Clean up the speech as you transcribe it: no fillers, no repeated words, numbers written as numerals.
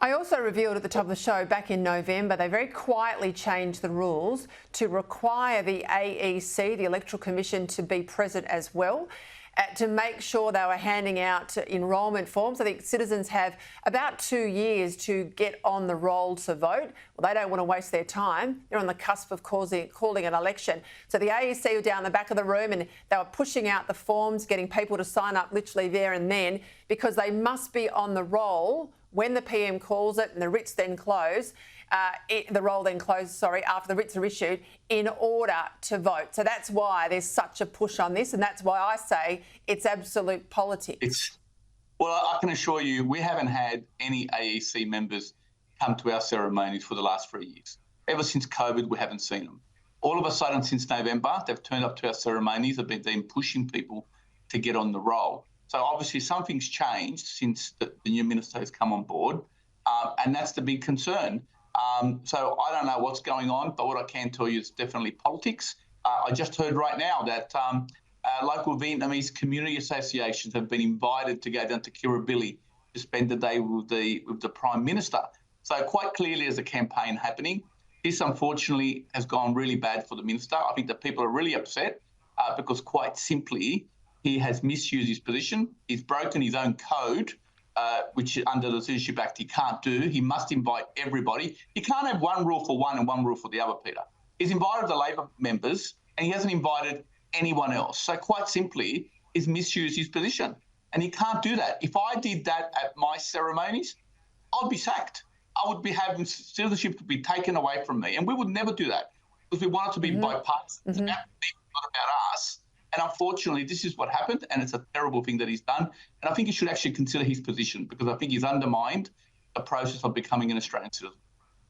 I also revealed at the top of the show back in November, they very quietly changed the rules to require the AEC, the Electoral Commission, to be present as well, to make sure they were handing out enrolment forms. I think citizens have about 2 years to get on the roll to vote. Well, they don't want to waste their time. They're on the cusp of calling an election. So the AEC were down the back of the room and they were pushing out the forms, getting people to sign up literally there and then, because they must be on the roll when the PM calls it and the writs then close, the roll then closes, after the writs are issued, in order to vote. So that's why there's such a push on this, and that's why I say it's absolute politics. Well, I can assure you we haven't had any AEC members come to our ceremonies for the last 3 years. Ever since COVID, we haven't seen them. All of a sudden, since November, they've turned up to our ceremonies, they've been pushing people to get on the roll. So obviously something's changed since the new minister has come on board, and that's the big concern. So I don't know what's going on, but what I can tell you is definitely politics. I just heard right now that local Vietnamese community associations have been invited to go down to Kirribilli to spend the day with the Prime Minister. So quite clearly there's a campaign happening. This, unfortunately, has gone really bad for the minister. I think that people are really upset because quite simply, he has misused his position. He's broken his own code, which under the Citizenship Act he can't do. He must invite everybody. You can't have one rule for one and one rule for the other, Peter. He's invited the Labor members and he hasn't invited anyone else. So quite simply, he's misused his position. And he can't do that. If I did that at my ceremonies, I'd be sacked. I would be having citizenship to be taken away from me. And we would never do that because we want it to be bipartisan. It's about people, not about us. And unfortunately, this is what happened, and it's a terrible thing that he's done. And I think he should actually consider his position because I think he's undermined the process of becoming an Australian citizen.